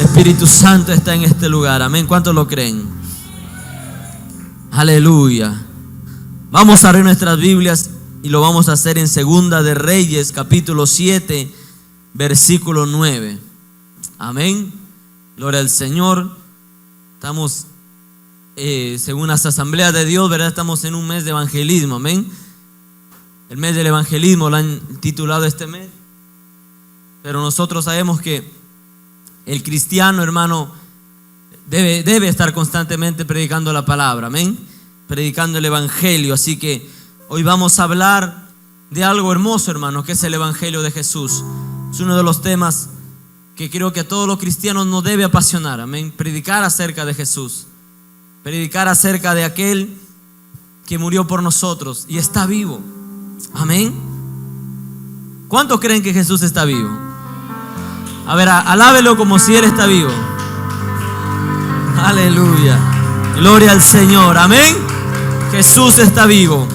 El Espíritu Santo está en este lugar. Amén. ¿Cuántos lo creen? Aleluya. Vamos a abrir nuestras Biblias y lo vamos a hacer en Segunda de Reyes, capítulo 7, versículo 9. Amén. Gloria al Señor. Estamos, según las asambleas de Dios, ¿verdad? Estamos en un mes de evangelismo. Amén. El mes del evangelismo lo han titulado este mes. Pero nosotros sabemos que el cristiano, hermano, debe estar constantemente predicando la palabra. Amén. Predicando el evangelio. Así que hoy vamos a hablar de algo hermoso, hermano, que es el evangelio de Jesús. Es uno de los temas que creo que a todos los cristianos nos debe apasionar. Amén. Predicar acerca de Jesús. Predicar acerca de aquel que murió por nosotros y está vivo. Amén. ¿Cuántos creen que Jesús está vivo? A ver, alábelo como si Él está vivo. Aleluya. Gloria al Señor. Amén. Jesús está vivo.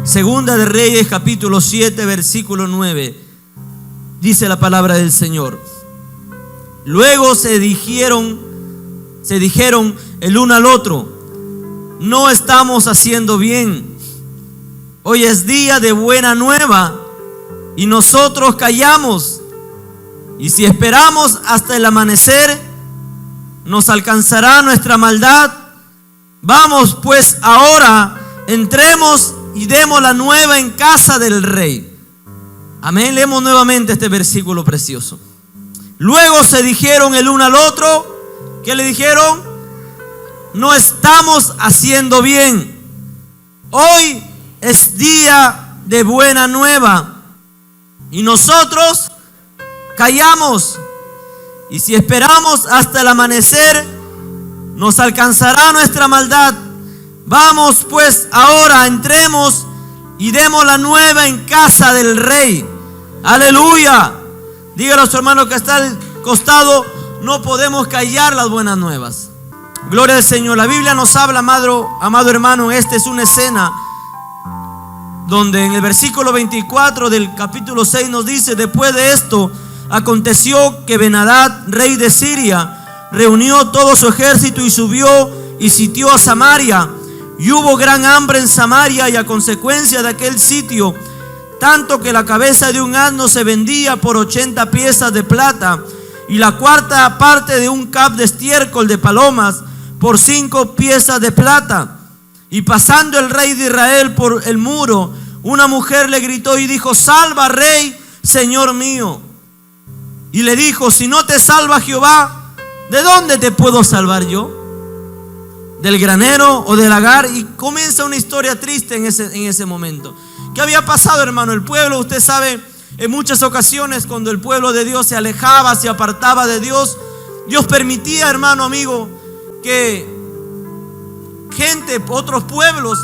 Segunda de Reyes, capítulo 7, versículo 9. Dice la palabra del Señor. Luego se dijeron el uno al otro: no estamos haciendo bien. Hoy es día de buena nueva y nosotros callamos. Y si esperamos hasta el amanecer, nos alcanzará nuestra maldad. Vamos pues ahora, entremos y demos la nueva en casa del rey. Amén. Leemos nuevamente este versículo precioso. Luego se dijeron el uno al otro. ¿Qué le dijeron? No estamos haciendo bien. Hoy es día de buena nueva y nosotros callamos. Y si esperamos hasta el amanecer, nos alcanzará nuestra maldad. Vamos pues ahora, entremos y demos la nueva en casa del rey. Aleluya. Dígale a su hermano que está al costado: no podemos callar las buenas nuevas. Gloria al Señor. La Biblia nos habla, amado hermano, esta es una escena donde en el versículo 24 del capítulo 6 nos dice: después de esto aconteció que Ben-Hadad, rey de Siria, reunió todo su ejército y subió y sitió a Samaria. Y hubo gran hambre en Samaria, y a consecuencia de aquel sitio, tanto que la cabeza de un asno se vendía por 80 piezas de plata, y la cuarta parte de un cab de estiércol de palomas por 5 piezas de plata. Y pasando el rey de Israel por el muro, una mujer le gritó y dijo: salva, rey, señor mío. Y le dijo: si no te salva Jehová, ¿de dónde te puedo salvar yo? ¿Del granero o del lagar? Y comienza una historia triste en ese momento. ¿Qué había pasado, hermano? El pueblo, usted sabe, en muchas ocasiones cuando el pueblo de Dios se alejaba, se apartaba de Dios, Dios permitía, hermano, amigo, que gente, otros pueblos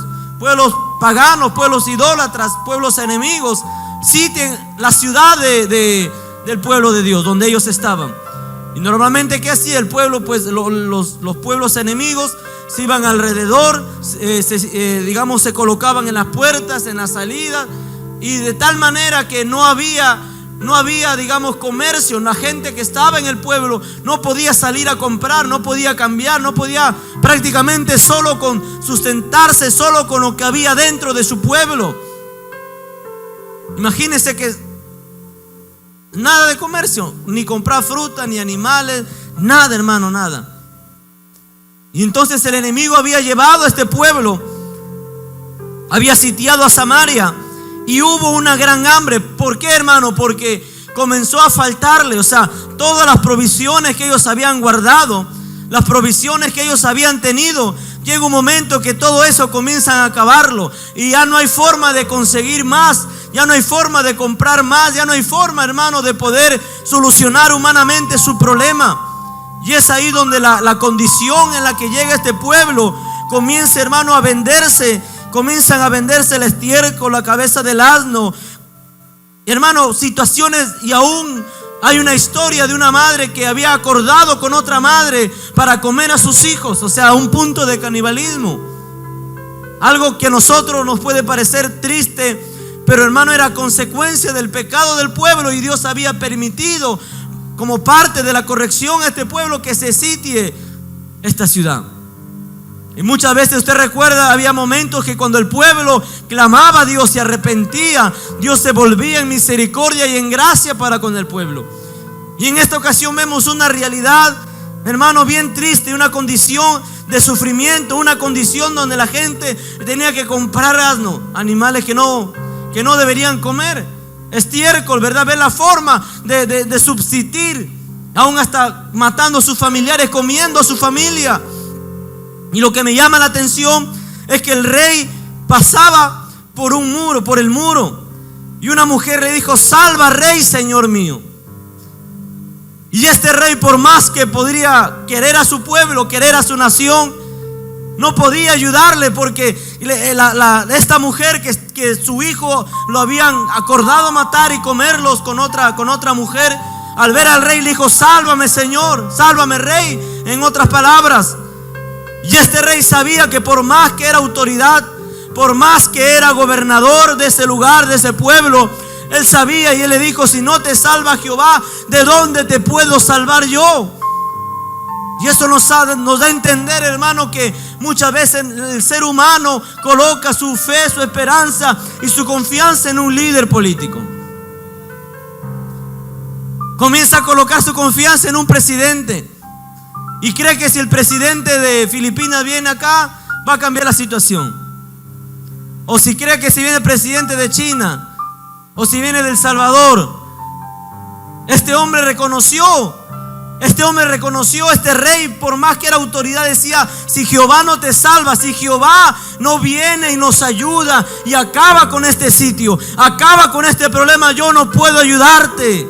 paganos, pueblos idólatras, pueblos enemigos, sitien la ciudad del pueblo de Dios, donde ellos estaban. Y normalmente, ¿qué hacía el pueblo? Pues los pueblos enemigos se iban alrededor, se colocaban en las puertas, en las salidas, y de tal manera que no había, digamos, comercio. La gente que estaba en el pueblo no podía salir a comprar, no podía cambiar, no podía prácticamente solo con sustentarse, solo con lo que había dentro de su pueblo. Imagínense que nada de comercio, ni comprar fruta, ni animales, nada, hermano, nada. Y entonces el enemigo había llevado a este pueblo, había sitiado a Samaria, y hubo una gran hambre. ¿Por qué, hermano? Porque comenzó a faltarle, o sea, todas las provisiones que ellos habían guardado, las provisiones que ellos habían tenido, llega un momento que todo eso comienzan a acabarlo, y ya no hay forma de conseguir más, ya no hay forma de comprar más, ya no hay forma, hermano, de poder solucionar humanamente su problema. Y es ahí donde la condición en la que llega este pueblo comienza, hermano, a venderse. Comienzan a venderse el estiércol, la cabeza del asno. Hermano, situaciones, y aún hay una historia de una madre que había acordado con otra madre para comer a sus hijos, o sea, a un punto de canibalismo. Algo que a nosotros nos puede parecer triste, pero, hermano, era consecuencia del pecado del pueblo, y Dios había permitido como parte de la corrección a este pueblo, que se sitie esta ciudad. Y muchas veces usted recuerda, había momentos que cuando el pueblo clamaba a Dios, se arrepentía, Dios se volvía en misericordia y en gracia para con el pueblo. Y en esta ocasión vemos una realidad, hermano, bien triste, una condición de sufrimiento, una condición donde la gente tenía que comprar asno, animales que no deberían comer, estiércol, ¿verdad? Ver la forma de subsistir, aún hasta matando a sus familiares, comiendo a su familia. Y lo que me llama la atención es que el rey pasaba por un muro, por el muro, y una mujer le dijo: salva, rey, señor mío. Y este rey, por más que podría querer a su pueblo, querer a su nación, no podía ayudarle, porque esta mujer que su hijo lo habían acordado matar y comerlos con otra mujer, al ver al rey le dijo: sálvame, señor, sálvame, rey, en otras palabras. Y este rey sabía que por más que era autoridad, por más que era gobernador de ese lugar, de ese pueblo, él sabía, y él le dijo: si no te salva Jehová, ¿de dónde te puedo salvar yo? Y eso nos da a entender, hermano, que muchas veces el ser humano coloca su fe, su esperanza y su confianza en un líder político. Comienza a colocar su confianza en un presidente y cree que si el presidente de Filipinas viene acá, va a cambiar la situación. O si cree que si viene el presidente de China, o si viene de El Salvador. Este hombre reconoció, este rey, por más que era autoridad, decía: si Jehová no te salva, si Jehová no viene y nos ayuda y acaba con este sitio, acaba con este problema, yo no puedo ayudarte.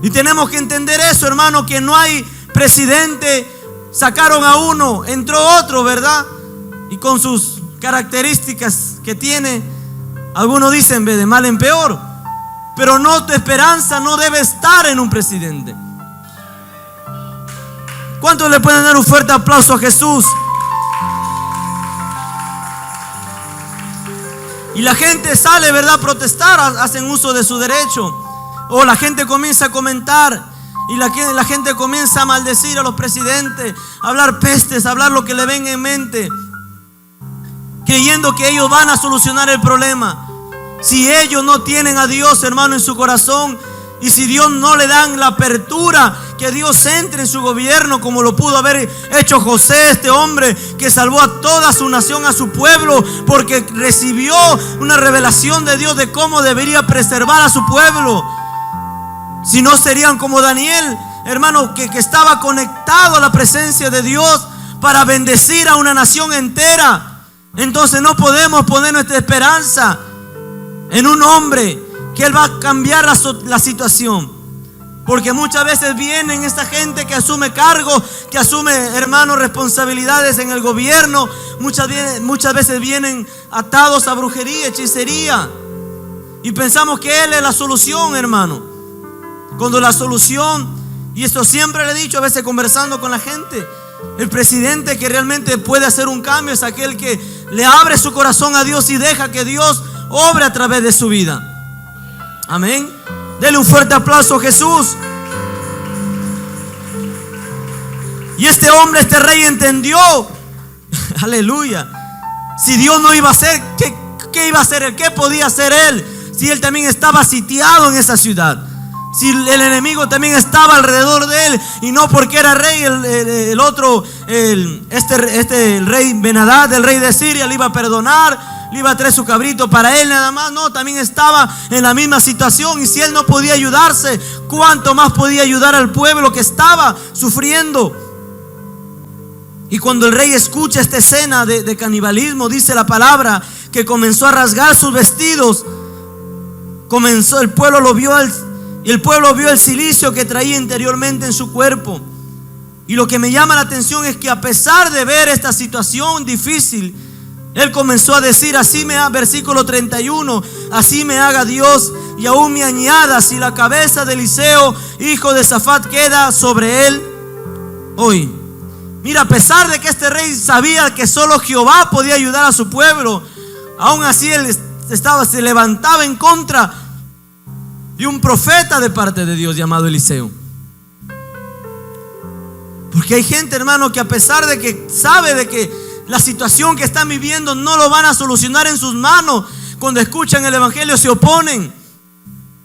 Y tenemos que entender eso, hermano, que no hay presidente. Sacaron a uno, entró otro, ¿verdad? Y con sus características que tiene, algunos dicen de mal en peor. Pero no, tu esperanza no debe estar en un presidente. ¿Cuántos le pueden dar un fuerte aplauso a Jesús? Y la gente sale, ¿verdad?, a protestar, hacen uso de su derecho. O la gente comienza a comentar, y la gente comienza a maldecir a los presidentes, a hablar pestes, a hablar lo que le venga en mente, creyendo que ellos van a solucionar el problema. Si ellos no tienen a Dios, hermano, en su corazón, y si Dios no le dan la apertura, que Dios entre en su gobierno, como lo pudo haber hecho José, este hombre que salvó a toda su nación, a su pueblo, porque recibió una revelación de Dios de cómo debería preservar a su pueblo. Si no, serían como Daniel, hermano, que estaba conectado a la presencia de Dios para bendecir a una nación entera. Entonces no podemos poner nuestra esperanza en un hombre que él va a cambiar la situación, porque muchas veces vienen esta gente que asume cargos, que asume, hermano, responsabilidades en el gobierno. Muchas veces vienen atados a brujería, hechicería, y pensamos que él es la solución, hermano, cuando la solución, y esto siempre le he dicho, a veces conversando con la gente, el presidente que realmente puede hacer un cambio es aquel que le abre su corazón a Dios y deja que Dios obre a través de su vida. Amén. Dele un fuerte aplauso a Jesús. Y este hombre, este rey, entendió, aleluya, si Dios no iba a hacer, ¿qué iba a hacer él? ¿Qué podía hacer él? Si él también estaba sitiado en esa ciudad, si el enemigo también estaba alrededor de él, y no porque era rey, el rey Ben-Hadad, el rey de Siria, le iba a perdonar, le iba a traer su cabrito para él nada más. No, también estaba en la misma situación, y si él no podía ayudarse, ¿cuánto más podía ayudar al pueblo que estaba sufriendo? Y cuando el rey escucha esta escena de canibalismo, dice la palabra que comenzó a rasgar sus vestidos. El pueblo vio el cilicio que traía interiormente en su cuerpo. Y lo que me llama la atención es que a pesar de ver esta situación difícil, él comenzó a decir: versículo 31, así me haga Dios y aún me añada, si la cabeza de Eliseo, hijo de Safat, queda sobre él hoy. Mira, a pesar de que este rey sabía que solo Jehová podía ayudar a su pueblo, aún así él se levantaba en contra y un profeta de parte de Dios llamado Eliseo. Porque hay gente, hermano, que a pesar de que sabe de que la situación que están viviendo no lo van a solucionar en sus manos, cuando escuchan el evangelio se oponen.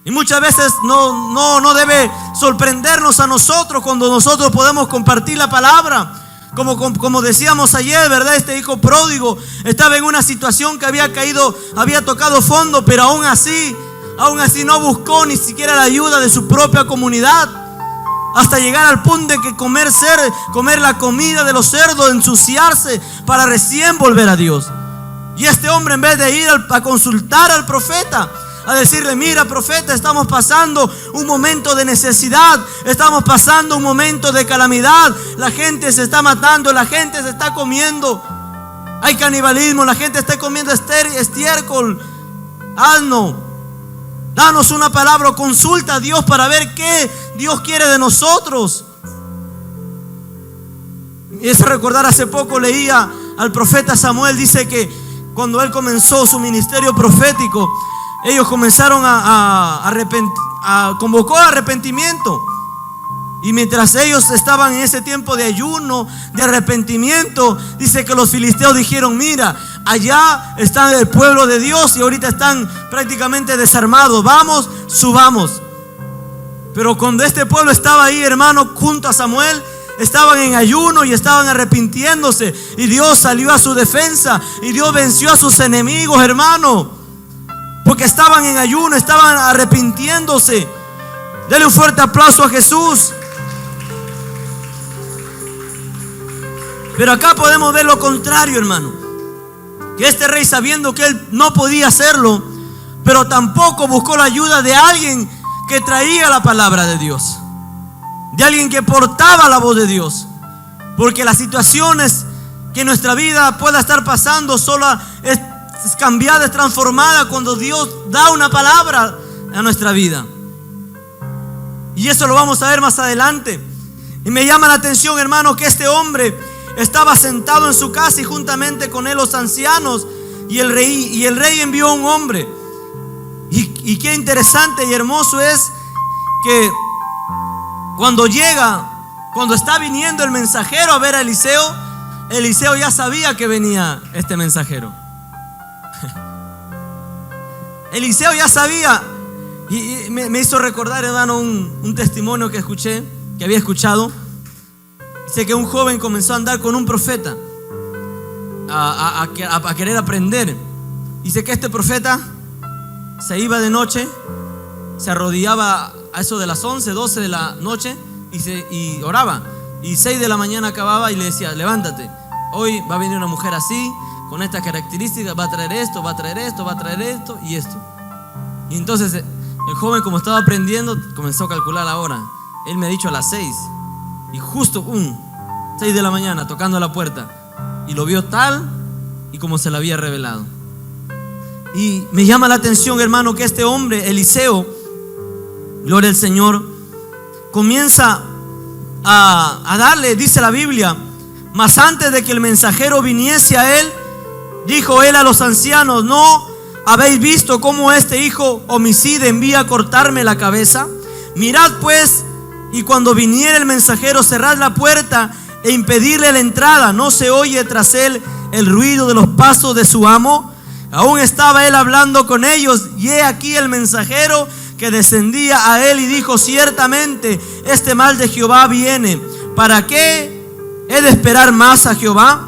Y muchas veces no debe sorprendernos a nosotros cuando nosotros podemos compartir la palabra. Como decíamos ayer, ¿verdad? Este hijo pródigo estaba en una situación que había tocado fondo, pero aún así no buscó ni siquiera la ayuda de su propia comunidad, hasta llegar al punto de que comer la comida de los cerdos, ensuciarse para recién volver a Dios. Y este hombre, en vez de ir a consultar al profeta, a decirle: mira, profeta, estamos pasando un momento de necesidad, estamos pasando un momento de calamidad, la gente se está matando, la gente se está comiendo, hay canibalismo, la gente está comiendo estiércol, asno. Danos una palabra, consulta a Dios para ver qué Dios quiere de nosotros. Y es recordar, hace poco leía al profeta Samuel, dice que cuando él comenzó su ministerio profético, ellos comenzaron convocó arrepentimiento. Y mientras ellos estaban en ese tiempo de ayuno, de arrepentimiento, dice que los filisteos dijeron: mira, allá está el pueblo de Dios y ahorita están prácticamente desarmados, vamos, subamos. Pero cuando este pueblo estaba ahí, hermano, junto a Samuel, estaban en ayuno y estaban arrepintiéndose, y Dios salió a su defensa y Dios venció a sus enemigos, hermano, porque estaban en ayuno, estaban arrepintiéndose. Dele un fuerte aplauso a Jesús. Pero acá podemos ver lo contrario, hermano, que este rey, sabiendo que él no podía hacerlo, pero tampoco buscó la ayuda de alguien que traía la palabra de Dios, de alguien que portaba la voz de Dios. Porque las situaciones que nuestra vida pueda estar pasando solo es cambiada, es transformada cuando Dios da una palabra a nuestra vida. Y eso lo vamos a ver más adelante. Y me llama la atención, hermano, que este hombre estaba sentado en su casa y juntamente con él los ancianos y el rey envió a un hombre. Y qué interesante y hermoso es que cuando está viniendo el mensajero a ver a Eliseo ya sabía que venía este mensajero. Eliseo ya sabía. Y me hizo recordar, hermano, un testimonio que había escuchado. Dice que un joven comenzó a andar con un profeta a querer aprender. Dice que este profeta se iba de noche, se arrodillaba a eso de las 11, 12 de la noche y oraba. Y 6 de la mañana acababa y le decía: levántate, hoy va a venir una mujer así, con estas características, va a traer esto, va a traer esto, va a traer esto y esto. Y entonces el joven, como estaba aprendiendo, comenzó a calcular la hora. Él me ha dicho a las 6. Y justo 6 de la mañana tocando la puerta. Y lo vio tal y como se le había revelado. Y me llama la atención, hermano, que este hombre, Eliseo, gloria al Señor, comienza a darle, dice la Biblia: mas antes de que el mensajero viniese a él, dijo él a los ancianos: ¿no habéis visto cómo este hijo homicida envía a cortarme la cabeza? Mirad pues, y cuando viniere el mensajero, cerrad la puerta e impedirle la entrada. ¿No se oye tras él el ruido de los pasos de su amo? Aún estaba él hablando con ellos, y he aquí el mensajero que descendía a él y dijo: ciertamente este mal de Jehová viene. ¿Para qué he de esperar más a Jehová?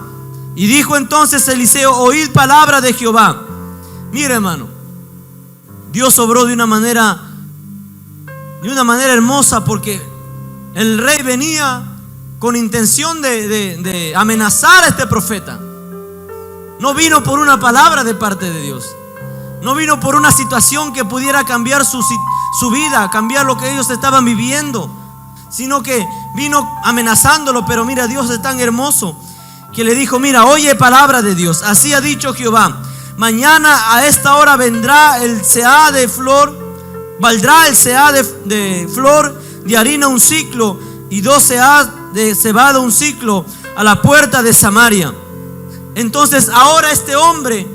Y dijo entonces Eliseo: oíd palabra de Jehová. Mira, hermano, Dios obró de una manera hermosa, porque el rey venía con intención de amenazar a este profeta. No vino por una palabra de parte de Dios. No vino por una situación que pudiera cambiar su vida, cambiar lo que ellos estaban viviendo, sino que vino amenazándolo. Pero mira, Dios es tan hermoso que le dijo: mira, oye palabra de Dios. Así ha dicho Jehová: mañana a esta hora vendrá el seah de flor, valdrá el seah de flor de harina un ciclo, y 2 seahs de cebada un ciclo, a la puerta de Samaria. Entonces ahora este hombre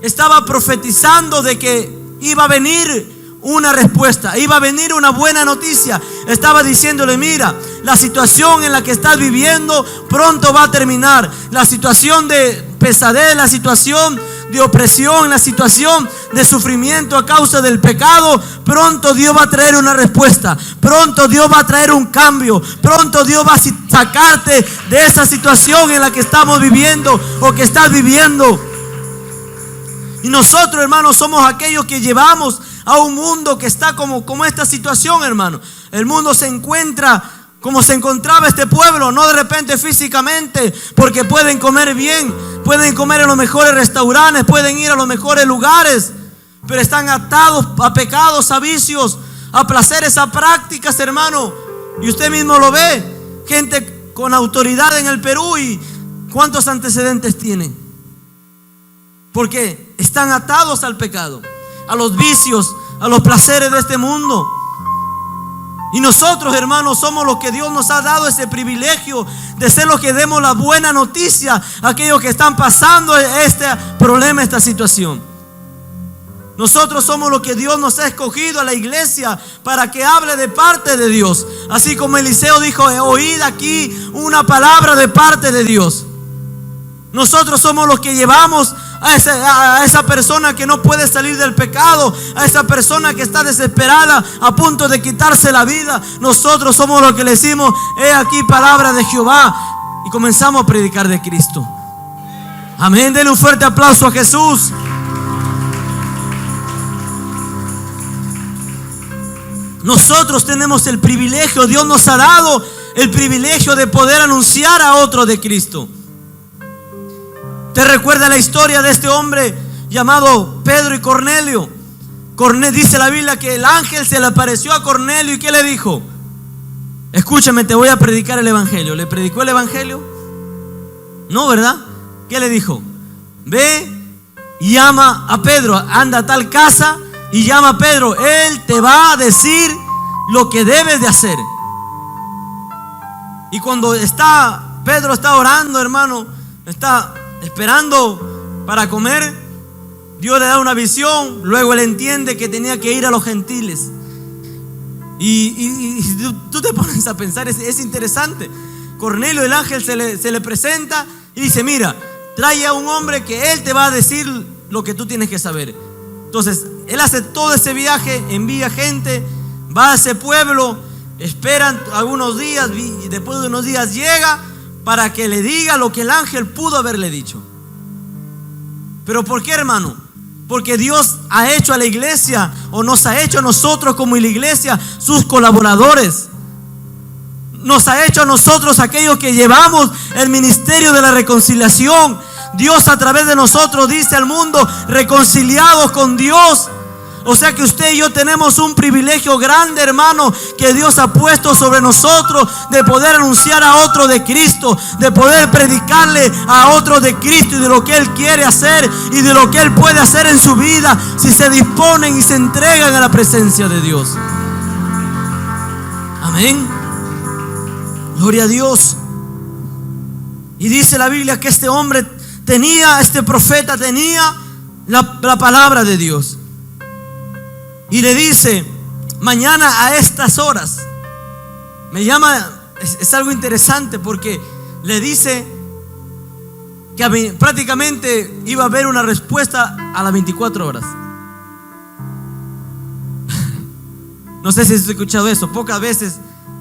estaba profetizando de que iba a venir una respuesta. Iba a venir una buena noticia. Estaba diciéndole: mira, la situación en la que estás viviendo pronto va a terminar. La situación de pesadez, la situación de opresión, la situación de sufrimiento a causa del pecado, pronto Dios va a traer una respuesta. Pronto Dios va a traer un cambio. Pronto Dios va a sacarte de esa situación en la que estamos viviendo o que estás viviendo. Y nosotros, hermanos, somos aquellos que llevamos a un mundo que está como esta situación, hermano. El mundo se encuentra como se encontraba este pueblo, no de repente físicamente, porque pueden comer bien, pueden comer en los mejores restaurantes, pueden ir a los mejores lugares, pero están atados a pecados, a vicios, a placeres, a prácticas, hermano. Y usted mismo lo ve, gente con autoridad en el Perú, y ¿cuántos antecedentes tienen? Porque están atados al pecado, a los vicios, a los placeres de este mundo. Y nosotros, hermanos, somos los que Dios nos ha dado ese privilegio de ser los que demos la buena noticia a aquellos que están pasando este problema, esta situación. Nosotros somos los que Dios nos ha escogido a la iglesia para que hable de parte de Dios. Así como Eliseo dijo: oíd aquí una palabra de parte de Dios. Nosotros somos los que llevamos a esa persona que no puede salir del pecado, a esa persona que está desesperada, a punto de quitarse la vida. Nosotros somos los que le decimos: he aquí palabra de Jehová, y comenzamos a predicar de Cristo. Amén. Denle un fuerte aplauso a Jesús. Nosotros tenemos el privilegio, Dios nos ha dado el privilegio de poder anunciar a otros de Cristo. ¿Te recuerda la historia de este hombre llamado Pedro y Cornelio? Dice la Biblia que el ángel se le apareció a Cornelio, ¿y qué le dijo? Escúchame, te voy a predicar el evangelio. ¿Le predicó el evangelio? No, ¿verdad? ¿Qué le dijo? Ve y llama a Pedro, anda a tal casa y llama a Pedro, él te va a decir lo que debes de hacer. Y cuando Pedro está orando, hermano, está esperando para comer, Dios le da una visión. Luego él entiende que tenía que ir a los gentiles. Y tú te pones a pensar, es interesante. Cornelio, el ángel se le presenta y dice: mira, trae a un hombre que él te va a decir lo que tú tienes que saber. Entonces él hace todo ese viaje, envía gente, va a ese pueblo, esperan algunos días, y después de unos días llega para que le diga lo que el ángel pudo haberle dicho. ¿Pero por qué, hermano? Porque Dios ha hecho a la iglesia, o nos ha hecho a nosotros como la iglesia sus colaboradores. Nos ha hecho a nosotros aquellos que llevamos el ministerio de la reconciliación. Dios a través de nosotros dice al mundo: reconciliados con Dios. O sea que usted y yo tenemos un privilegio grande, hermano, que Dios ha puesto sobre nosotros, de poder anunciar a otro de Cristo, de poder predicarle a otro de Cristo y de lo que Él quiere hacer y de lo que Él puede hacer en su vida si se disponen y se entregan a la presencia de Dios. Amén. Gloria a Dios. Y dice la Biblia que este hombre este profeta tenía la palabra de Dios. Y le dice: mañana a estas horas. Es algo interesante, porque le dice que prácticamente iba a haber una respuesta a las 24 horas. No sé si has escuchado eso. Pocas veces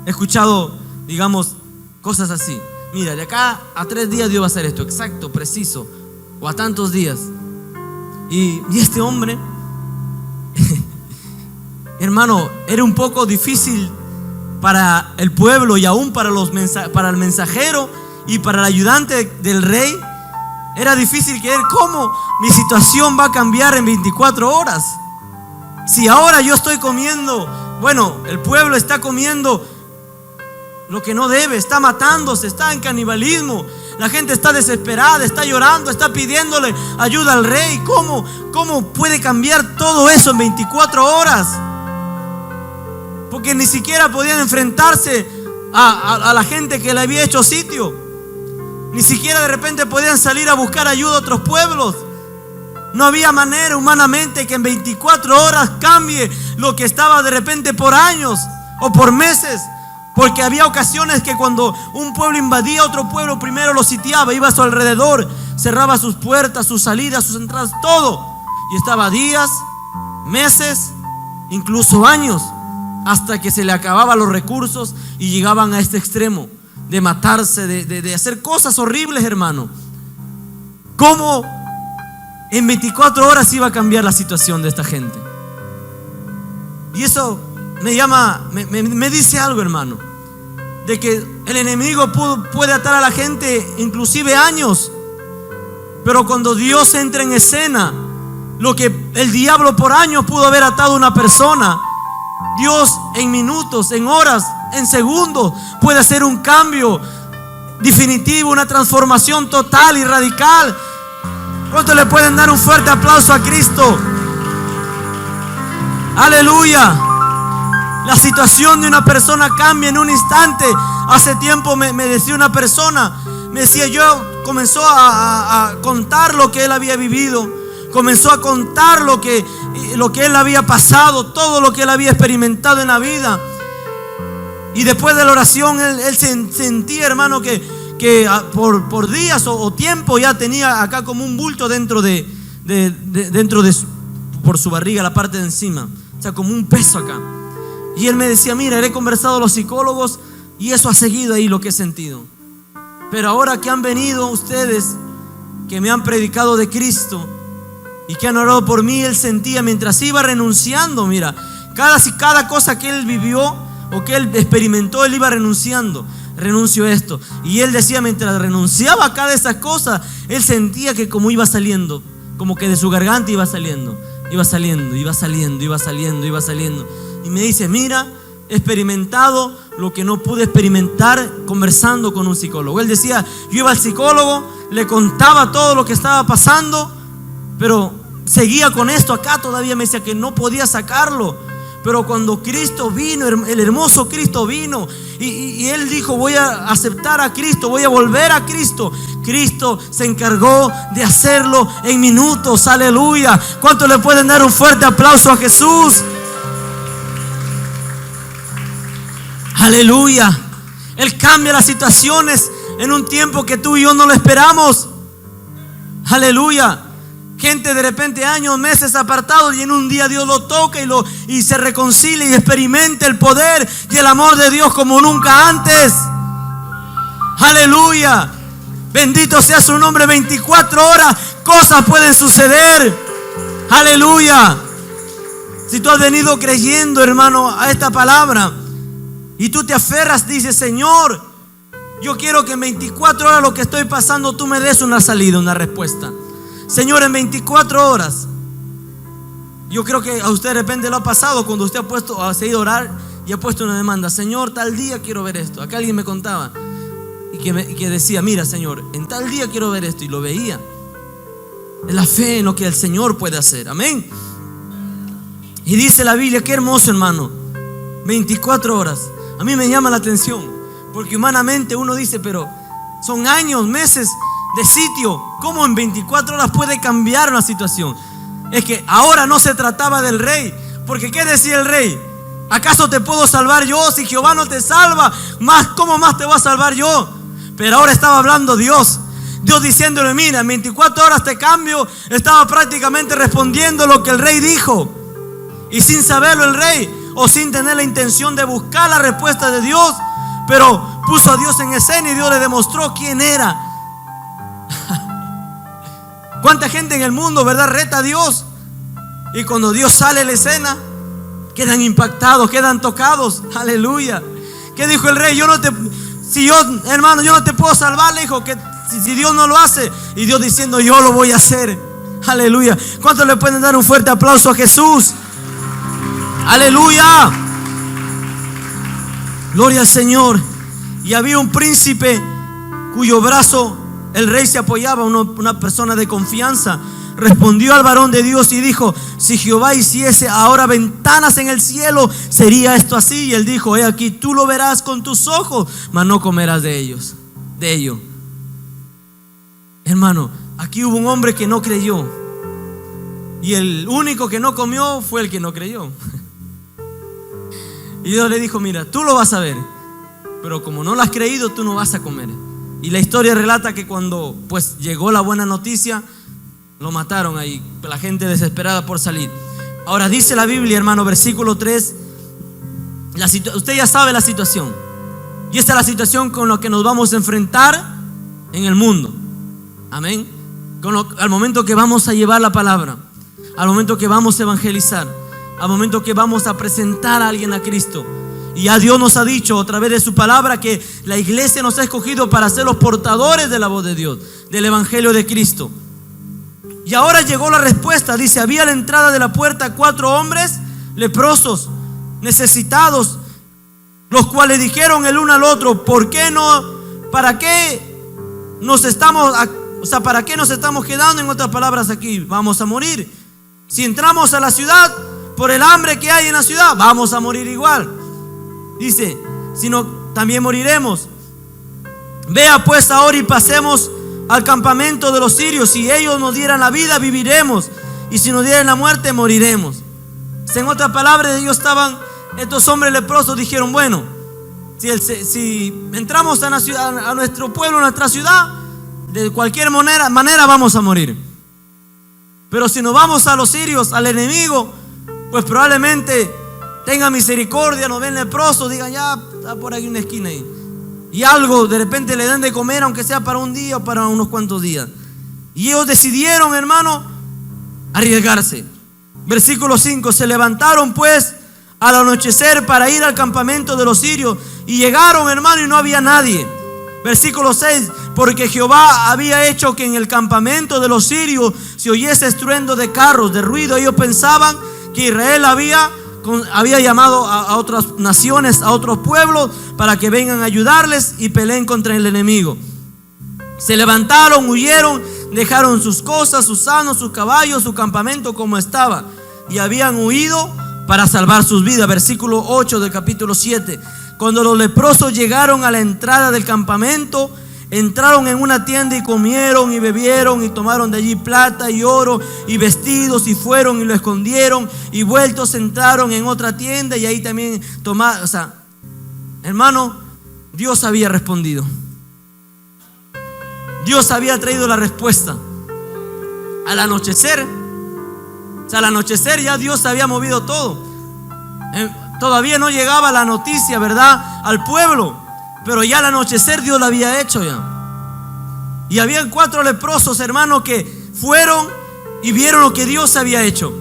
he escuchado, digamos, cosas así. Mira, de acá a 3 días Dios va a hacer esto, exacto, preciso, o a tantos días. Y este hombre, hermano, era un poco difícil para el pueblo, y aún para el mensajero y para el ayudante del rey. Era difícil creer cómo mi situación va a cambiar en 24 horas. Si ahora yo estoy comiendo, el pueblo está comiendo lo que no debe, está matándose, está en canibalismo, la gente está desesperada, está llorando, está pidiéndole ayuda al rey. ¿Cómo puede cambiar todo eso en 24 horas? Porque ni siquiera podían enfrentarse a la gente que le había hecho sitio. Ni siquiera de repente podían salir a buscar ayuda a otros pueblos. No había manera humanamente que en 24 horas cambie lo que estaba de repente por años o por meses. Porque había ocasiones que cuando un pueblo invadía otro pueblo, primero lo sitiaba, iba a su alrededor, cerraba sus puertas, sus salidas, sus entradas, todo. Y estaba días, meses, incluso años, hasta que se le acababan los recursos y llegaban a este extremo de matarse, de hacer cosas horribles, hermano. ¿Cómo en 24 horas iba a cambiar la situación de esta gente? Y eso me dice algo, hermano, de que el enemigo puede atar a la gente inclusive años, pero cuando Dios entra en escena, lo que el diablo por años pudo haber atado a una persona, Dios en minutos, en horas, en segundos puede hacer un cambio definitivo, una transformación total y radical. ¿Cuántos le pueden dar un fuerte aplauso a Cristo? Aleluya. La situación de una persona cambia en un instante. Hace tiempo me decía una persona, me decía comenzó a contar lo que él había vivido, comenzó a contar lo que él había pasado, todo lo que él había experimentado en la vida. Y después de la oración él sentía, hermano, que por días o tiempo ya tenía acá como un bulto dentro de por su barriga, la parte de encima, o sea, como un peso acá. Y él me decía, mira, he conversado con los psicólogos y eso ha seguido ahí lo que he sentido. Pero ahora que han venido ustedes, que me han predicado de Cristo y que han orado por mí, él sentía mientras iba renunciando, mira, cada cosa que él vivió o que él experimentó, él iba renunciando. Renuncio a esto. Y él decía, mientras renunciaba a cada de esas cosas, él sentía que como iba saliendo, como que de su garganta iba saliendo. Y me dice, mira, he experimentado lo que no pude experimentar conversando con un psicólogo. Él decía, yo iba al psicólogo, le contaba todo lo que estaba pasando, pero seguía con esto acá todavía. Me decía que no podía sacarlo. Pero cuando Cristo vino, el hermoso Cristo vino y él dijo, voy a aceptar a Cristo, voy a volver a Cristo. Cristo se encargó de hacerlo en minutos. Aleluya. ¿Cuántos le pueden dar un fuerte aplauso a Jesús? Aleluya. Él cambia las situaciones en un tiempo que tú y yo no lo esperamos. Aleluya. Gente de repente años, meses apartados, y en un día Dios lo toca y se reconcilia y experimenta el poder y el amor de Dios como nunca antes. Aleluya. Bendito sea su nombre. 24 horas cosas pueden suceder. Aleluya. Si tú has venido creyendo, hermano, a esta palabra y tú te aferras, dices, Señor, yo quiero que en 24 horas lo que estoy pasando tú me des una salida, una respuesta. Señor, en 24 horas. Yo creo que a usted de repente lo ha pasado cuando usted ha seguido a orar y ha puesto una demanda. Señor, tal día quiero ver esto. Acá alguien me contaba y que decía, mira, Señor, en tal día quiero ver esto. Y lo veía. Es la fe en lo que el Señor puede hacer. Amén. Y dice la Biblia, qué hermoso, hermano, 24 horas. A mí me llama la atención, porque humanamente uno dice, pero son años, meses de sitio. ¿Cómo en 24 horas puede cambiar una situación? Es que ahora no se trataba del rey, porque ¿qué decía el rey? ¿Acaso te puedo salvar yo si Jehová no te salva? ¿Cómo más te va a salvar yo? Pero ahora estaba hablando Dios diciéndole, mira, en 24 horas te cambio. Estaba prácticamente respondiendo lo que el rey dijo. Y sin saberlo el rey, o sin tener la intención de buscar la respuesta de Dios, pero puso a Dios en escena y Dios le demostró quién era. ¿Cuánta gente en el mundo, verdad, reta a Dios? Y cuando Dios sale a la escena, quedan impactados, quedan tocados. Aleluya. ¿Qué dijo el rey? Yo no te puedo salvar, le dijo, que si Dios no lo hace. Y Dios diciendo, yo lo voy a hacer. Aleluya. ¿Cuántos le pueden dar un fuerte aplauso a Jesús? Aleluya. Gloria al Señor. Y había un príncipe cuyo brazo el rey se apoyaba, una persona de confianza. Respondió al varón de Dios y dijo, si Jehová hiciese ahora ventanas en el cielo, sería esto así. Y él dijo, he aquí, tú lo verás con tus ojos, mas no comerás de ello. Hermano, aquí hubo un hombre que no creyó, Y el único que no comió fue el que no creyó. Y Dios le dijo: mira, tú lo vas a ver, pero como no lo has creído, tú no vas a comer. Y la historia relata que cuando pues llegó la buena noticia, lo mataron ahí, la gente desesperada por salir. Ahora dice la Biblia, hermano, versículo 3, usted ya sabe la situación. Y esta es la situación con la que nos vamos a enfrentar en el mundo. Amén. Al momento que vamos a llevar la palabra, al momento que vamos a evangelizar, al momento que vamos a presentar a alguien a Cristo. Y ya Dios nos ha dicho a través de su palabra que la iglesia nos ha escogido para ser los portadores de la voz de Dios, del evangelio de Cristo. Y ahora llegó la respuesta. Dice: había a la entrada de la puerta 4 hombres leprosos, necesitados, los cuales dijeron el uno al otro: ¿para qué nos estamos quedando? En otras palabras, aquí vamos a morir. Si entramos a la ciudad, por el hambre que hay en la ciudad, vamos a morir igual. Dice: sino también moriremos. Vea pues ahora y pasemos al campamento de los sirios. Si ellos nos dieran la vida, viviremos, y si nos dieran la muerte, moriremos. En otras palabras, estos hombres leprosos dijeron: bueno, si entramos a nuestro pueblo, a nuestra ciudad, de cualquier manera vamos a morir. Pero si nos vamos a los sirios, al enemigo, pues probablemente tenga misericordia, nos ven leprosos, digan: ya está por aquí una esquina ahí, y algo de repente le den de comer, aunque sea para un día o para unos cuantos días. Y ellos decidieron, hermano, arriesgarse. Versículo 5: se levantaron pues al anochecer para ir al campamento de los sirios, y llegaron, hermano, y no había nadie. Versículo 6: porque Jehová había hecho que en el campamento de los sirios se oyese estruendo de carros, de ruido. Ellos pensaban que Israel había llamado a otras naciones, a otros pueblos, para que vengan a ayudarles y peleen contra el enemigo. Se levantaron, huyeron, dejaron sus cosas, sus asnos, sus caballos, su campamento como estaba, y habían huido para salvar sus vidas. Versículo 8 del capítulo 7: cuando los leprosos llegaron a la entrada del campamento, entraron en una tienda y comieron y bebieron, y tomaron de allí plata y oro y vestidos, y fueron y lo escondieron, y vueltos entraron en otra tienda y ahí también tomaron. Hermano, Dios había respondido. Dios había traído la respuesta. Al anochecer, al anochecer ya Dios había movido todo. Todavía no llegaba la noticia, ¿verdad?, al pueblo, pero ya al anochecer Dios lo había hecho ya. Y habían 4 leprosos, hermanos, que fueron y vieron lo que Dios había hecho,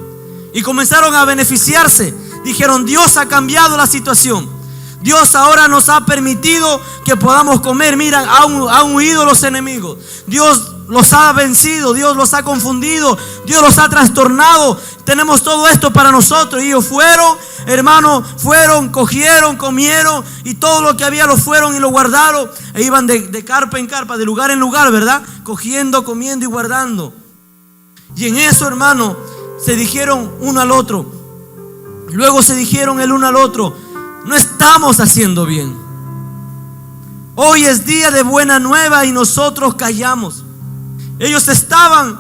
y comenzaron a beneficiarse. Dijeron: Dios ha cambiado la situación. Dios ahora nos ha permitido que podamos comer. Mira, han huido los enemigos. Dios los ha vencido, Dios los ha confundido, Dios los ha trastornado. Tenemos todo esto para nosotros. Y ellos fueron, hermano, cogieron, comieron, y todo lo que había lo fueron y lo guardaron. E iban de carpa en carpa, de lugar en lugar, ¿verdad?, cogiendo, comiendo y guardando. Y en eso, hermano, se dijeron uno al otro. Luego se dijeron el uno al otro: no estamos haciendo bien. Hoy es día de buena nueva y nosotros callamos. Ellos estaban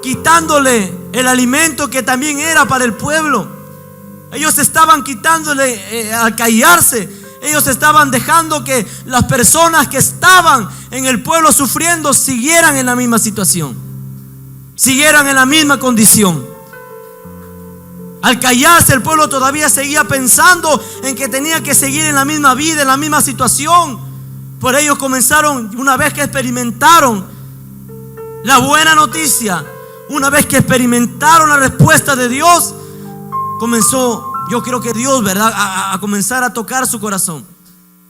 quitándole el alimento que también era para el pueblo. Ellos estaban quitándole al callarse. Ellos estaban dejando que las personas que estaban en el pueblo sufriendo siguieran en la misma situación, siguieran en la misma condición. Al callarse, el pueblo todavía seguía pensando en que tenía que seguir en la misma vida, en la misma situación. Por ello comenzaron, una vez que experimentaron la buena noticia, una vez que experimentaron la respuesta de Dios, comenzó, yo creo que Dios, ¿verdad?, a comenzar a tocar su corazón.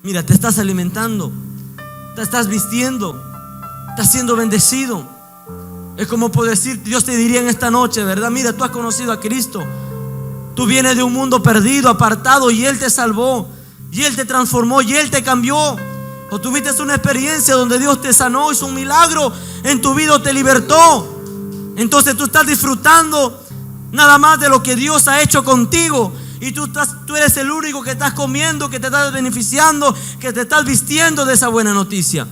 Mira, te estás alimentando, te estás vistiendo, estás siendo bendecido. Es como por decir, Dios te diría en esta noche, ¿verdad?, mira, tú has conocido a Cristo. Tú vienes de un mundo perdido, apartado, y Él te salvó, y Él te transformó, y Él te cambió. O tuviste una experiencia donde Dios te sanó, hizo un milagro en tu vida, te libertó. Entonces tú estás disfrutando nada más de lo que Dios ha hecho contigo, y tú eres el único que estás comiendo, que te estás beneficiando, que te estás vistiendo de esa buena noticia.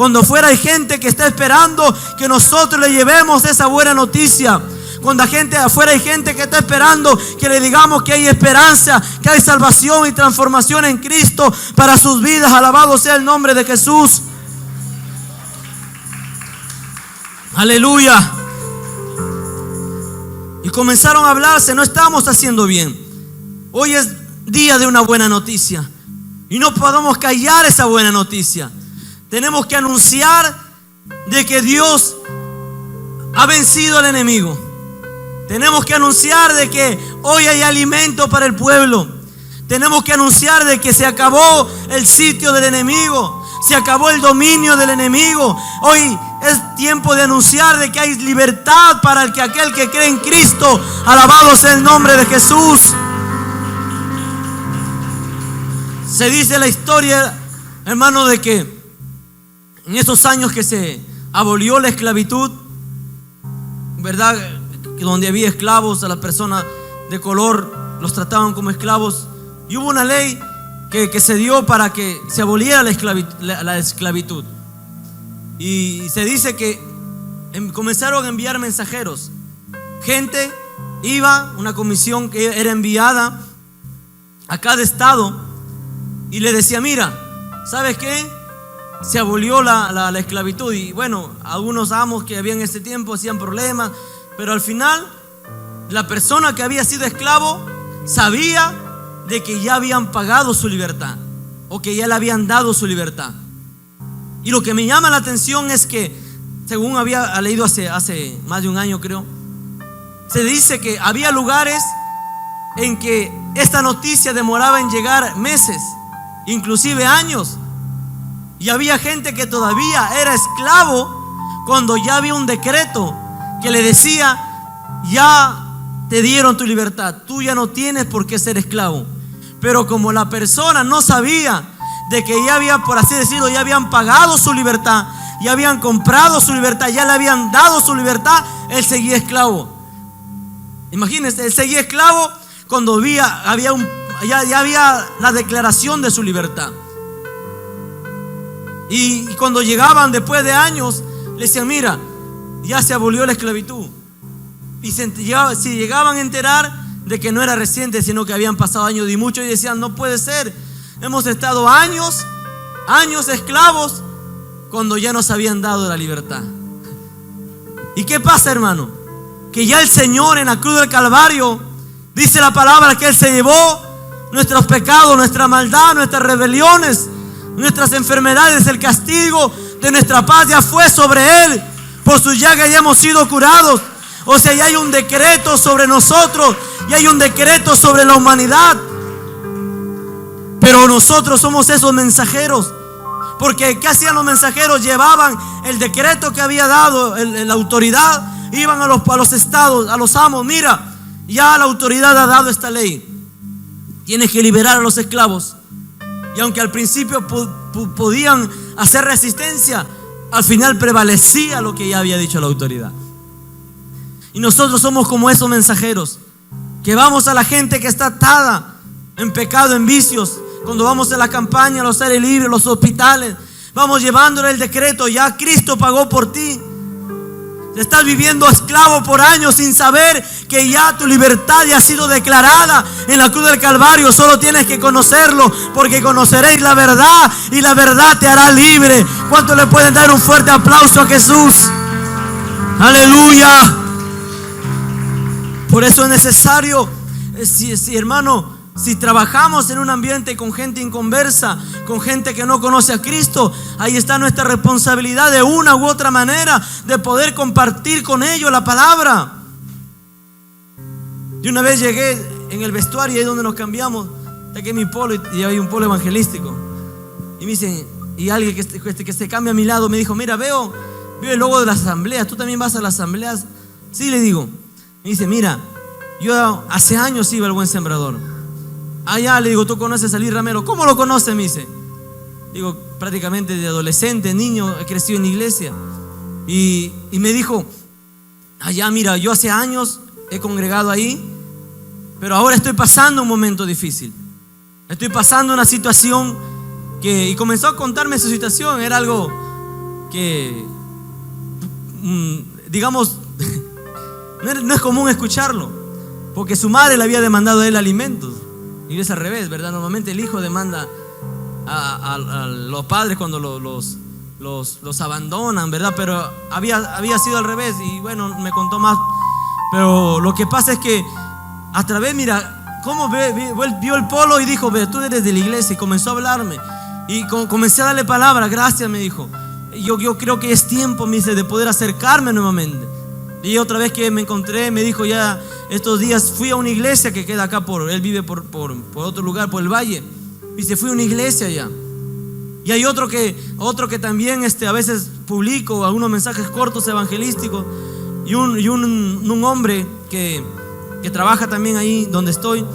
Cuando afuera hay gente que está esperando que nosotros le llevemos esa buena noticia. Cuando afuera hay gente que está esperando que le digamos que hay esperanza, que hay salvación y transformación en Cristo para sus vidas. Alabado sea el nombre de Jesús. Aleluya. Y comenzaron a hablarse, no estamos haciendo bien. Hoy es día de una buena noticia y no podemos callar esa buena noticia. Tenemos que anunciar de que Dios ha vencido al enemigo. Tenemos que anunciar de que hoy hay alimento para el pueblo. Tenemos que anunciar de que se acabó el sitio del enemigo. Se acabó el dominio del enemigo. Hoy es tiempo de anunciar de que hay libertad para aquel que cree en Cristo. Alabado sea el nombre de Jesús. Se dice la historia, hermano, de que en esos años que se abolió la esclavitud, ¿verdad?, donde había esclavos, a las personas de color los trataban como esclavos, y hubo una ley que se dio para que se aboliera la esclavitud. Y se dice que comenzaron a enviar mensajeros. Gente iba, una comisión que era enviada a cada estado y le decía: mira, ¿sabes qué? Se abolió la esclavitud. Y bueno, algunos amos que había en ese tiempo hacían problemas, pero al final la persona que había sido esclavo sabía de que ya habían pagado su libertad, o que ya le habían dado su libertad. Y lo que me llama la atención es que, según había leído hace más de un año, creo, se dice que había lugares en que esta noticia demoraba en llegar meses, inclusive años. Y había gente que todavía era esclavo cuando ya había un decreto que le decía: ya te dieron tu libertad, tú ya no tienes por qué ser esclavo. Pero como la persona no sabía de que ya había, por así decirlo, ya habían pagado su libertad, ya habían comprado su libertad, ya le habían dado su libertad, él seguía esclavo. Imagínense, él seguía esclavo cuando ya había la declaración de su libertad. Y cuando llegaban después de años, le decían: mira, ya se abolió la esclavitud. Y si llegaban a enterar de que no era reciente, sino que habían pasado años, y muchos decían: no puede ser, hemos estado años esclavos cuando ya nos habían dado la libertad. ¿Y qué pasa, hermano? Que ya el Señor en la cruz del Calvario, dice la palabra, que Él se llevó nuestros pecados, nuestra maldad, nuestras rebeliones, nuestras enfermedades. El castigo de nuestra paz ya fue sobre Él. Por su llaga ya hemos sido curados. O sea, ya hay un decreto sobre nosotros, y hay un decreto sobre la humanidad. Pero nosotros somos esos mensajeros. Porque ¿qué hacían los mensajeros? Llevaban el decreto que había dado la autoridad. Iban a los estados, a los amos: mira, ya la autoridad ha dado esta ley, tienes que liberar a los esclavos. Y aunque al principio podían hacer resistencia, al final prevalecía lo que ya había dicho la autoridad. Y nosotros somos como esos mensajeros que vamos a la gente que está atada en pecado, en vicios. Cuando vamos a la campaña, a los aires libres, los hospitales, vamos llevándole el decreto: ya Cristo pagó por ti. Estás viviendo esclavo por años sin saber que ya tu libertad ya ha sido declarada en la cruz del Calvario. Solo tienes que conocerlo, porque conoceréis la verdad y la verdad te hará libre. ¿Cuántos le pueden dar un fuerte aplauso a Jesús? Aleluya. Por eso es necesario, hermano, si trabajamos en un ambiente con gente inconversa, con gente que no conoce a Cristo, ahí está nuestra responsabilidad de una u otra manera de poder compartir con ellos la palabra. Y una vez llegué en el vestuario, ahí donde nos cambiamos, saqué mi polo y hay un polo evangelístico. Y me dicen, y alguien que se cambia a mi lado me dijo: mira, veo el logo de las asambleas, ¿tú también vas a las asambleas? Sí, le digo. Me dice: mira, yo hace años iba al Buen Sembrador. Allá, le digo, ¿tú conoces a Luis Ramero? ¿Cómo lo conoces? Me dice. Digo, prácticamente de adolescente, niño, he crecido en la iglesia. Y me dijo: allá, mira, yo hace años he congregado ahí, pero ahora estoy pasando un momento difícil. Estoy pasando una situación y comenzó a contarme su situación. Era algo digamos, no es común escucharlo, porque su madre le había demandado a él alimentos. Y es al revés, ¿verdad? Normalmente el hijo demanda a los padres cuando los abandonan, ¿verdad? Pero había sido al revés. Y bueno, me contó más. Pero lo que pasa es que a través, mira, cómo vio el polo y dijo: ve, tú eres de la iglesia. Y comenzó a hablarme. Y comencé a darle palabra. Gracias, me dijo. Yo creo que es tiempo, me dice, de poder acercarme nuevamente. Y otra vez que me encontré, me dijo: ya estos días fui a una iglesia que queda acá él vive por otro lugar, por el valle. Dice: fui a una iglesia allá. Y hay otro que también a veces publico algunos mensajes cortos evangelísticos. Y un hombre que trabaja también ahí donde estoy,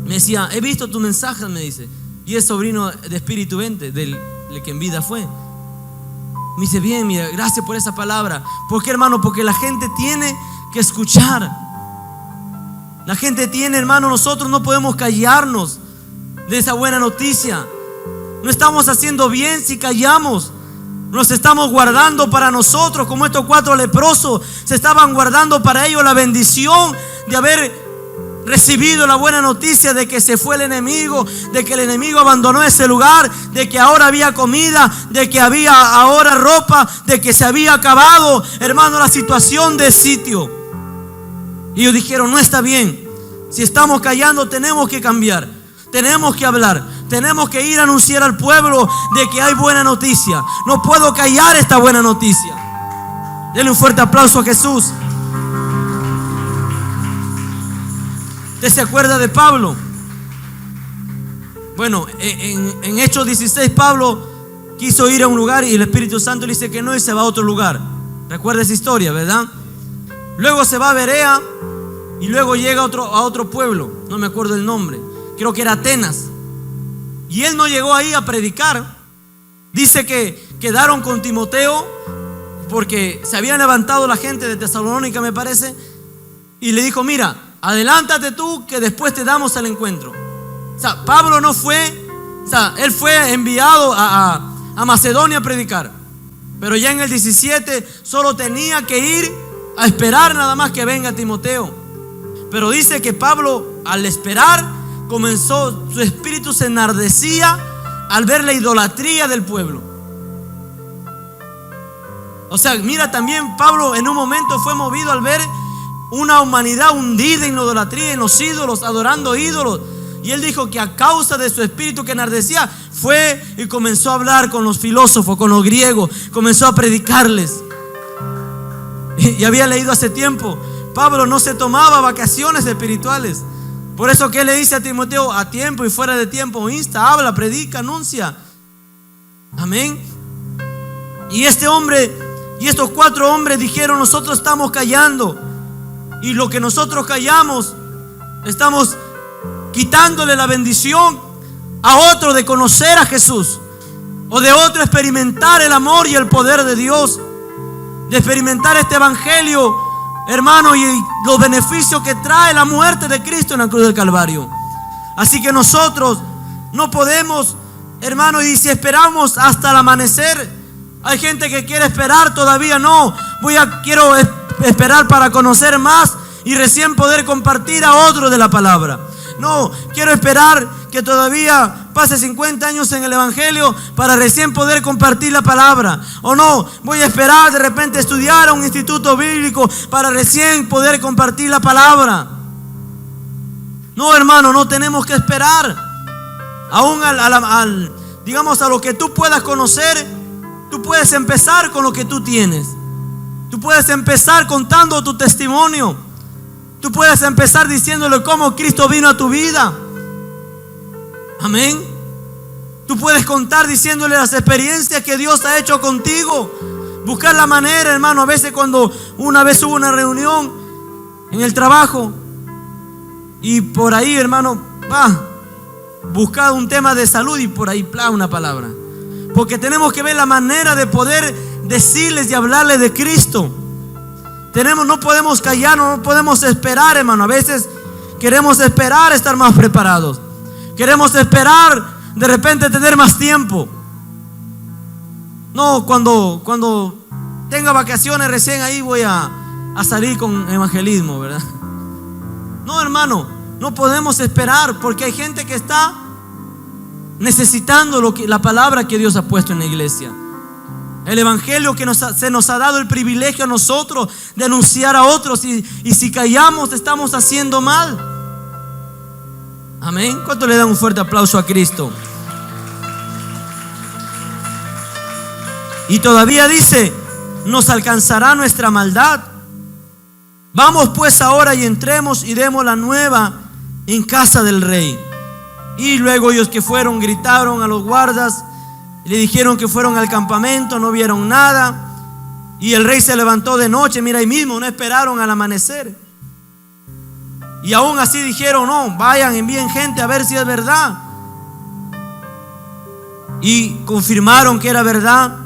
me decía: he visto tus mensajes, me dice. Y es sobrino de Espíritu Vente, del que en vida fue. Me dice: bien, mira, gracias por esa palabra. ¿Por qué, hermano? Porque la gente tiene que escuchar. La gente tiene, hermano, nosotros no podemos callarnos de esa buena noticia. No estamos haciendo bien si callamos. Nos estamos guardando para nosotros, como estos 4 leprosos se estaban guardando para ellos la bendición de haber recibido la buena noticia de que se fue el enemigo, de que el enemigo abandonó ese lugar, de que ahora había comida, de que había ahora ropa, de que se había acabado, hermano, la situación de sitio. Y ellos dijeron: no está bien. Si estamos callando, tenemos que cambiar, tenemos que hablar, tenemos que ir a anunciar al pueblo de que hay buena noticia. No puedo callar esta buena noticia. Denle un fuerte aplauso a Jesús. ¿Usted se acuerda de Pablo? Bueno, en Hechos 16 Pablo quiso ir a un lugar y el Espíritu Santo le dice que no, y se va a otro lugar. Recuerda esa historia, ¿verdad? Luego se va a Berea y luego llega a otro pueblo, no me acuerdo el nombre, creo que era Atenas. Y él no llegó ahí a predicar. Dice que quedaron con Timoteo porque se había levantado la gente de Tesalónica, me parece, y le dijo: mira, adelántate tú, que después te damos el encuentro. O sea, Pablo no fue, o sea, él fue enviado a Macedonia a predicar, pero ya en el 17 solo tenía que ir a esperar nada más que venga Timoteo. Pero dice que Pablo, al esperar, su espíritu se enardecía al ver la idolatría del pueblo. O sea, mira, también Pablo en un momento fue movido al ver una humanidad hundida en la idolatría, en los ídolos, adorando ídolos. Y él dijo que a causa de su espíritu que enardecía, fue y comenzó a hablar con los filósofos, con los griegos, comenzó a predicarles. Y había leído hace tiempo, Pablo no se tomaba vacaciones espirituales. Por eso que él le dice a Timoteo: a tiempo y fuera de tiempo, insta, habla, predica, anuncia. Amén. Y este hombre y estos 4 hombres dijeron: nosotros estamos callando. Y lo que nosotros callamos, estamos quitándole la bendición a otro de conocer a Jesús, o de otro experimentar el amor y el poder de Dios, de experimentar este evangelio, hermano, y los beneficios que trae la muerte de Cristo en la cruz del Calvario. Así que nosotros no podemos, hermano, y si esperamos hasta el amanecer, hay gente que quiere esperar, todavía no. Quiero esperar para conocer más y recién poder compartir a otro de la palabra. No, quiero esperar que todavía pase 50 años en el evangelio para recién poder compartir la palabra. O no, voy a esperar de repente estudiar a un instituto bíblico para recién poder compartir la palabra. No, hermano, no tenemos que esperar. Aún digamos, a lo que tú puedas conocer, tú puedes empezar con lo que tú tienes. Tú puedes empezar contando tu testimonio. Tú puedes empezar diciéndole cómo Cristo vino a tu vida. Amén. Tú puedes contar diciéndole las experiencias que Dios ha hecho contigo. Buscar la manera, hermano. A veces cuando una vez hubo una reunión en el trabajo y por ahí, hermano, buscar un tema de salud y por ahí una palabra. Porque tenemos que ver la manera de poder decirles y hablarles de Cristo. No podemos callarnos, no podemos esperar, hermano. A veces queremos esperar estar más preparados. Queremos esperar de repente tener más tiempo. No, cuando tenga vacaciones recién ahí voy a salir con evangelismo, ¿verdad? No, hermano, no podemos esperar, porque hay gente que está necesitando la palabra que Dios ha puesto en la iglesia. El evangelio que se nos ha dado el privilegio a nosotros de anunciar a otros, y si callamos estamos haciendo mal. Amén. ¿Cuánto le dan un fuerte aplauso a Cristo? Y todavía dice: nos alcanzará nuestra maldad. Vamos pues ahora y entremos y demos la nueva en casa del rey. Y luego ellos que fueron gritaron a los guardas y le dijeron que fueron al campamento, no vieron nada. Y el rey se levantó de noche, mira, ahí mismo, no esperaron al amanecer. Y aún así dijeron: no, vayan, envíen gente a ver si es verdad. Y confirmaron que era verdad.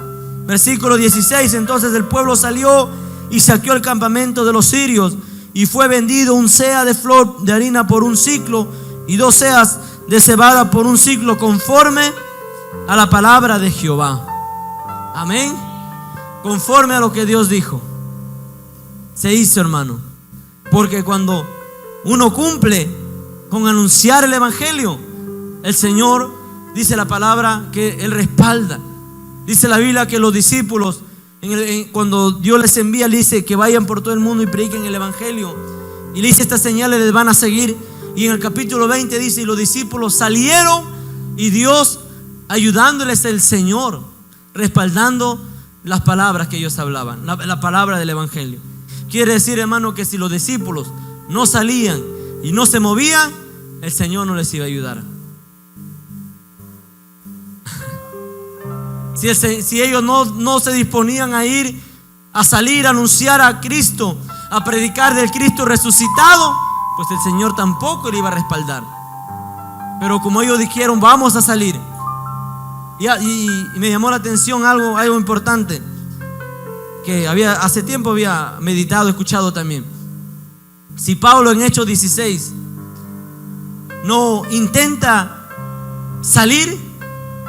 Versículo 16: entonces el pueblo salió y saqueó el campamento de los sirios, y fue vendido un seah de flor de harina por un siclo, y 2 seas de cebada por un siclo, conforme a la palabra de Jehová. Amén. Conforme a lo que Dios dijo, se hizo, hermano. Porque cuando uno cumple con anunciar el evangelio, el Señor, dice la palabra, que Él respalda. Dice la Biblia que los discípulos, cuando Dios les envía, le dice que vayan por todo el mundo y prediquen el evangelio, y le dice: estas señales les van a seguir. Y en el capítulo 20 dice: y los discípulos salieron, y Dios ayudándoles, el Señor respaldando las palabras que ellos hablaban, la palabra del evangelio. Quiere decir, hermano, que si los discípulos no salían y no se movían, el Señor no les iba a ayudar. Si ellos no se disponían a ir, a salir, a anunciar a Cristo, a predicar del Cristo resucitado, pues el Señor tampoco le iba a respaldar. Pero como ellos dijeron: vamos a salir. Y me llamó la atención algo importante que hace tiempo había meditado, escuchado también. Si Pablo en Hechos 16 no intenta salir,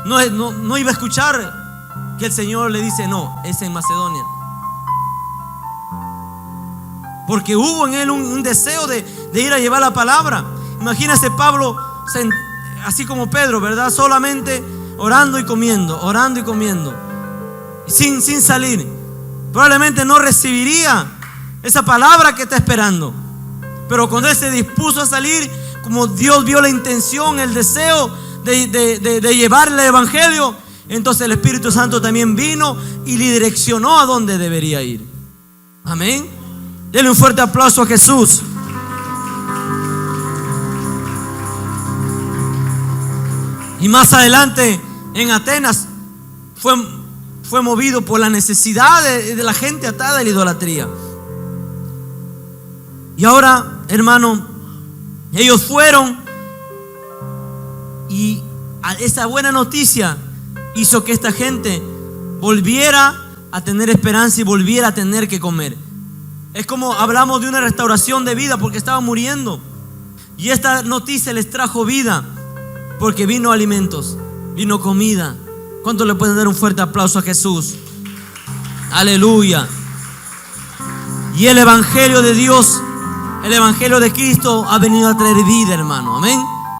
no iba a escuchar que el Señor le dice: no, es en Macedonia. Porque hubo en él un deseo de ir a llevar la palabra. Imagínese Pablo, así como Pedro, ¿verdad? Solamente orando y comiendo, sin salir. Probablemente no recibiría esa palabra que está esperando. Pero cuando él se dispuso a salir, como Dios vio la intención, el deseo de llevarle el evangelio, entonces el Espíritu Santo también vino y le direccionó a donde debería ir. Amén. Denle un fuerte aplauso a Jesús. Y más adelante en Atenas fue movido por la necesidad de la gente atada a la idolatría. Y ahora, hermano, ellos fueron, y esa buena noticia hizo que esta gente volviera a tener esperanza y volviera a tener que comer. Es como hablamos de una restauración de vida, porque estaban muriendo, y esta noticia les trajo vida, porque vino alimentos, vino comida. ¿Cuánto le pueden dar un fuerte aplauso a Jesús? Aleluya. Y el evangelio de Dios, el evangelio de Cristo, ha venido a traer vida, hermano. Amén.